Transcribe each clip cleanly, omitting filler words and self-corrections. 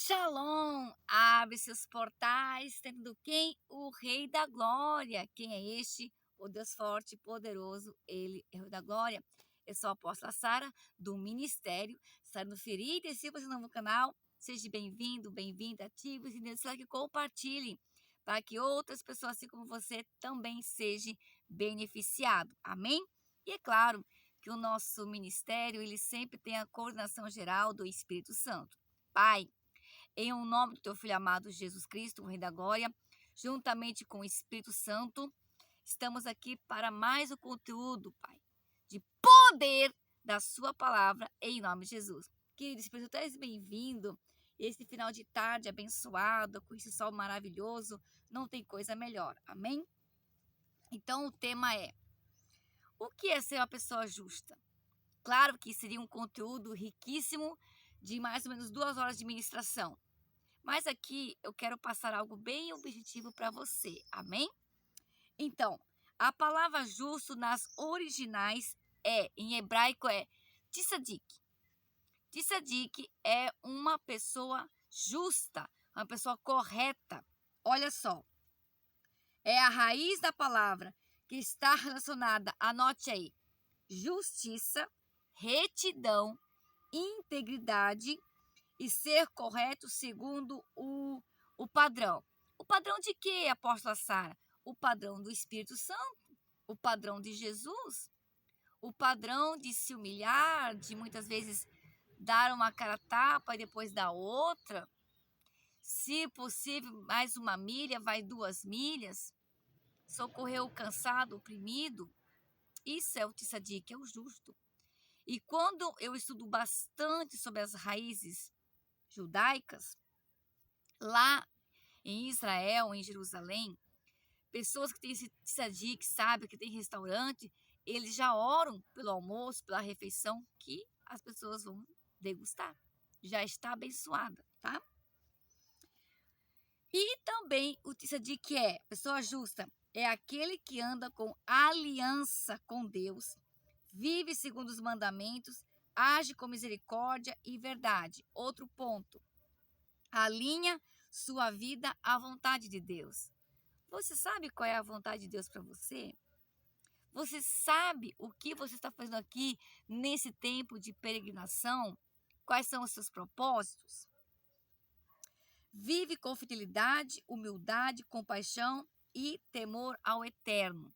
Shalom! Abre seus portais, tendo quem? O Rei da Glória. Quem é este? O Deus forte e poderoso, ele é o Rei da Glória. Eu sou a apóstola Sara, do Ministério Sarando Ferida. E se você não é no canal, seja bem-vindo, bem-vinda, ative o sininho de like e compartilhe, para que outras pessoas, assim como você, também sejam beneficiadas. Amém? E é claro que o nosso ministério, ele sempre tem a coordenação geral do Espírito Santo. Pai, em o nome do teu Filho amado Jesus Cristo, o Rei da Glória, juntamente com o Espírito Santo, estamos aqui para mais um conteúdo, Pai, de poder da sua palavra, em nome de Jesus. Querido Espírito, tu és bem-vindo. Esse final de tarde abençoado, com esse sol maravilhoso, não tem coisa melhor. Amém? Então, o tema é: o que é ser uma pessoa justa? Claro que seria um conteúdo riquíssimo de mais ou menos 2 horas de ministração. Mas aqui eu quero passar algo bem objetivo para você, amém? Então, a palavra justo nas originais em hebraico tzadik. Tzadik é uma pessoa justa, uma pessoa correta. Olha só, é a raiz da palavra que está relacionada, anote aí, justiça, retidão, integridade e ser correto segundo o padrão. O padrão de quê, apóstola Sara? O padrão do Espírito Santo, o padrão de Jesus, o padrão de se humilhar, de muitas vezes dar uma cara a tapa e depois dar outra. Se possível, mais uma milha, vai 2 milhas. Socorrer o cansado, o oprimido. Isso é o tzadik, é o justo. E quando eu estudo bastante sobre as raízes judaicas, lá em Israel, em Jerusalém, pessoas que têm esse tzadik, sabe, que tem restaurante, eles já oram pelo almoço, pela refeição que as pessoas vão degustar. Já está abençoada, tá? E também o tzadik pessoa justa, é aquele que anda com aliança com Deus, vive segundo os mandamentos, age com misericórdia e verdade. Outro ponto, alinha sua vida à vontade de Deus. Você sabe qual é a vontade de Deus para você? Você sabe o que você está fazendo aqui nesse tempo de peregrinação? Quais são os seus propósitos? Vive com fidelidade, humildade, compaixão e temor ao Eterno.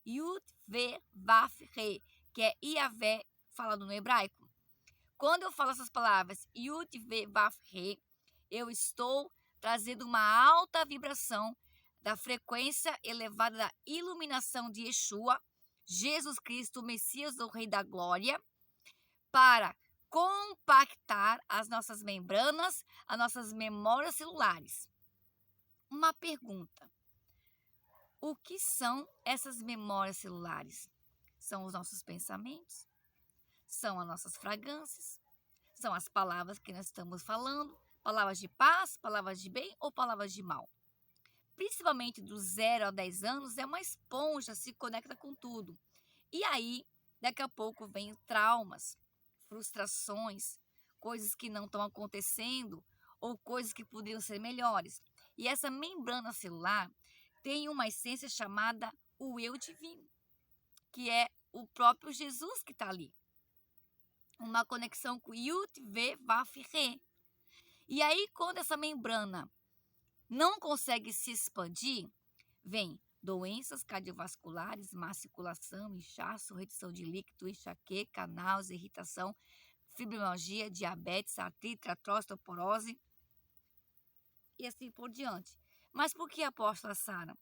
Yud Ve Vaf Re, que é Iavé falado no hebraico. Quando eu falo essas palavras, Yud Ve Vaf Re, eu estou trazendo uma alta vibração da frequência elevada da iluminação de Yeshua, Jesus Cristo, o Messias, o Rei da Glória, para compactar as nossas membranas, as nossas memórias celulares. Uma pergunta: o que são essas memórias celulares? São os nossos pensamentos? São as nossas fragrâncias? São as palavras que nós estamos falando? Palavras de paz, palavras de bem ou palavras de mal? Principalmente do 0 a 10 anos, é uma esponja, se conecta com tudo. E aí, daqui a pouco, vem traumas, frustrações, coisas que não estão acontecendo ou coisas que poderiam ser melhores. E essa membrana celular tem uma essência chamada o eu divino, que é o próprio Jesus que está ali. Uma conexão com Yud Ve Vaf Re. E aí, quando essa membrana não consegue se expandir, vem doenças cardiovasculares, má circulação, inchaço, retenção de líquido, enxaqueca, náusea, irritação, fibromialgia, diabetes, artrite, artrose, osteoporose e assim por diante. Mas por que, apóstola Sara?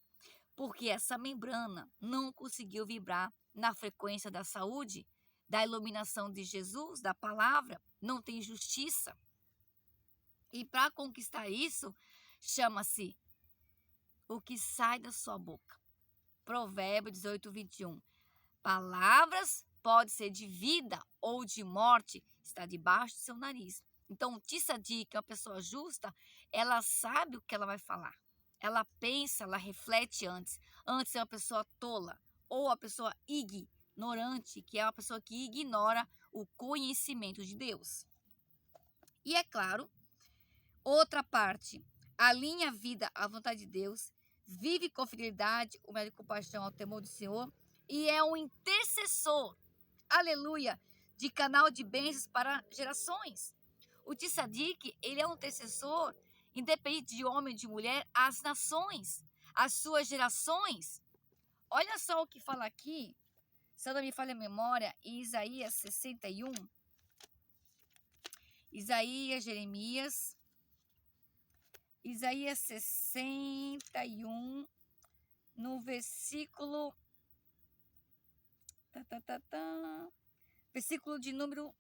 Porque essa membrana não conseguiu vibrar na frequência da saúde, da iluminação de Jesus, da palavra, não tem justiça. E para conquistar isso, chama-se o que sai da sua boca. Provérbios 18, 21. Palavras pode ser de vida ou de morte, está debaixo do seu nariz. Então, o tzadik, que é uma pessoa justa, ela sabe o que ela vai falar. Ela pensa, ela reflete antes. Antes é uma pessoa tola ou a pessoa ignorante, que é uma pessoa que ignora o conhecimento de Deus. E é claro, Outra parte, alinha a vida à vontade de Deus, vive com fidelidade, humildade e compaixão ao temor do Senhor e é um intercessor, aleluia, de canal de bênçãos para gerações. O Tzadik, ele é um intercessor, independente de homem ou de mulher, às nações, às suas gerações. Olha só o que fala aqui, se eu não me falha a memória, em Isaías 61, Isaías 61, no versículo, versículo de número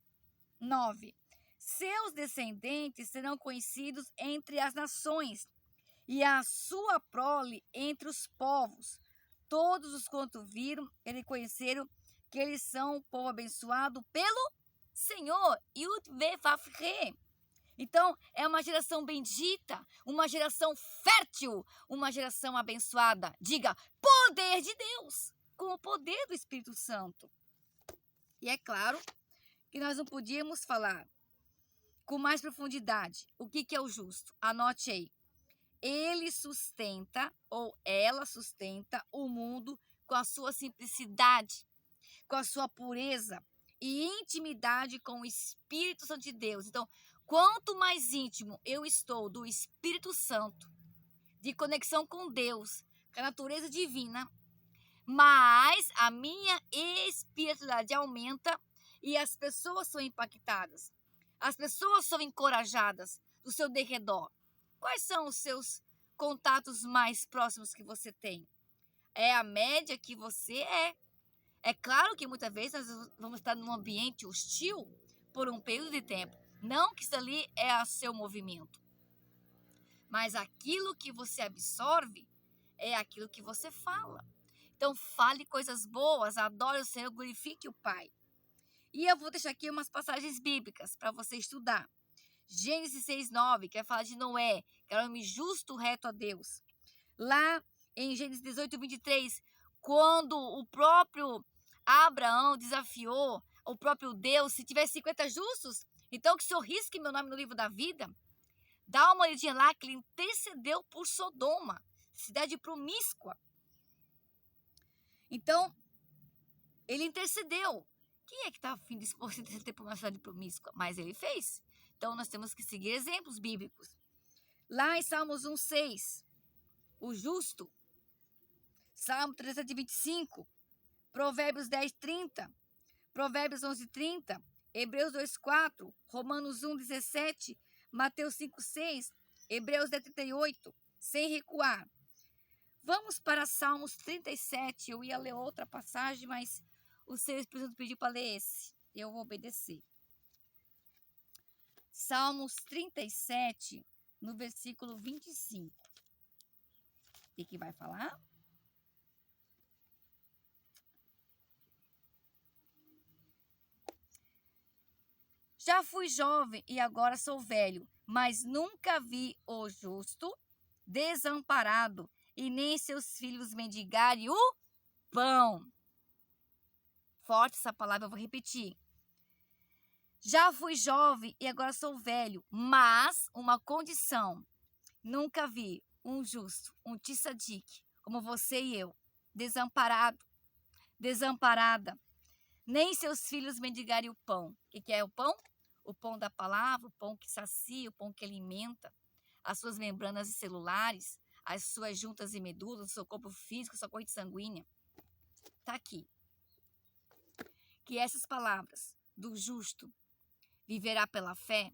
9. Seus descendentes serão conhecidos entre as nações, e a sua prole entre os povos. Todos os quanto viram e reconheceram que eles são um povo abençoado pelo Senhor. Então, é uma geração bendita, uma geração fértil, uma geração abençoada. Diga, poder de Deus, com o poder do Espírito Santo. E é claro que nós não podíamos falar com mais profundidade o que é o justo. Anote aí. Ele sustenta, ou ela sustenta, o mundo com a sua simplicidade, com a sua pureza e intimidade com o Espírito Santo de Deus. Então, quanto mais íntimo eu estou do Espírito Santo, de conexão com Deus, com a natureza divina, mais a minha espiritualidade aumenta e as pessoas são impactadas. As pessoas são encorajadas do seu derredor. Quais são os seus contatos mais próximos que você tem? É a média que você é. É claro que muitas vezes nós vamos estar num ambiente hostil por um período de tempo. Não que isso ali é o seu movimento. Mas aquilo que você absorve é aquilo que você fala. Então fale coisas boas, adore o Senhor, glorifique o Pai. E eu vou deixar aqui umas passagens bíblicas para você estudar. Gênesis 6:9, que vai falar de Noé, que era um homem justo, reto a Deus. Lá em Gênesis 18:23, quando o próprio Abraão desafiou o próprio Deus, se tiver 50 justos, então que o Senhor risque meu nome no livro da vida. Dá uma olhadinha lá que ele intercedeu por Sodoma, cidade promíscua. Então, ele intercedeu. Quem é que está a fim de se interceder por uma cidade promíscua? Mas ele fez. Então, nós temos que seguir exemplos bíblicos. Lá em Salmos 1:6, o justo. Salmo 325, Provérbios 10:30, Provérbios 11:30, Hebreus 2:4, Romanos 1:17, Mateus 5:6, Hebreus 10:38, sem recuar. Vamos para Salmos 37. Eu ia ler outra passagem, mas o Senhor Espírito Santo pediu para ler esse. Eu vou obedecer. Salmos 37, no versículo 25. O que vai falar? Já fui jovem e agora sou velho, mas nunca vi o justo desamparado e nem seus filhos mendigarem o pão. Forte essa palavra, eu vou repetir. Já fui jovem e agora sou velho, mas uma condição. Nunca vi um justo, um tzadik, como você e eu, desamparado, desamparada, nem seus filhos mendigarem o pão. O que é o pão? O pão da palavra, o pão que sacia, o pão que alimenta as suas membranas celulares, as suas juntas e medulas, o seu corpo físico, a sua corrente sanguínea. Está aqui. Que essas palavras do justo viverá pela fé,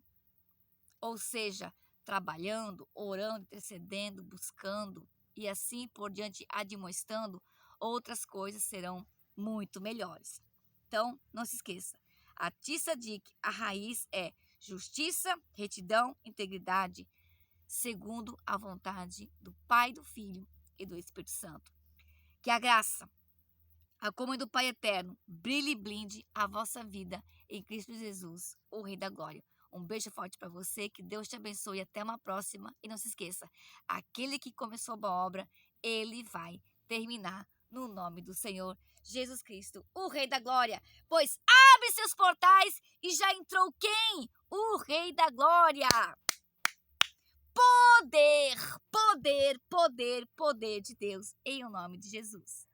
ou seja, trabalhando, orando, intercedendo, buscando e assim por diante admoestando, outras coisas serão muito melhores. Então, não se esqueça, a Tzadik, a raiz é justiça, retidão, integridade, segundo a vontade do Pai, do Filho e do Espírito Santo. Que a graça, a comunhão do Pai Eterno, brilhe e blinde a vossa vida em Cristo Jesus, o Rei da Glória. Um beijo forte para você, que Deus te abençoe, até uma próxima. E não se esqueça, aquele que começou a boa obra, ele vai terminar no nome do Senhor Jesus Cristo, o Rei da Glória. Pois abre seus portais e já entrou quem? O Rei da Glória. poder, poder, poder de Deus, em o nome de Jesus.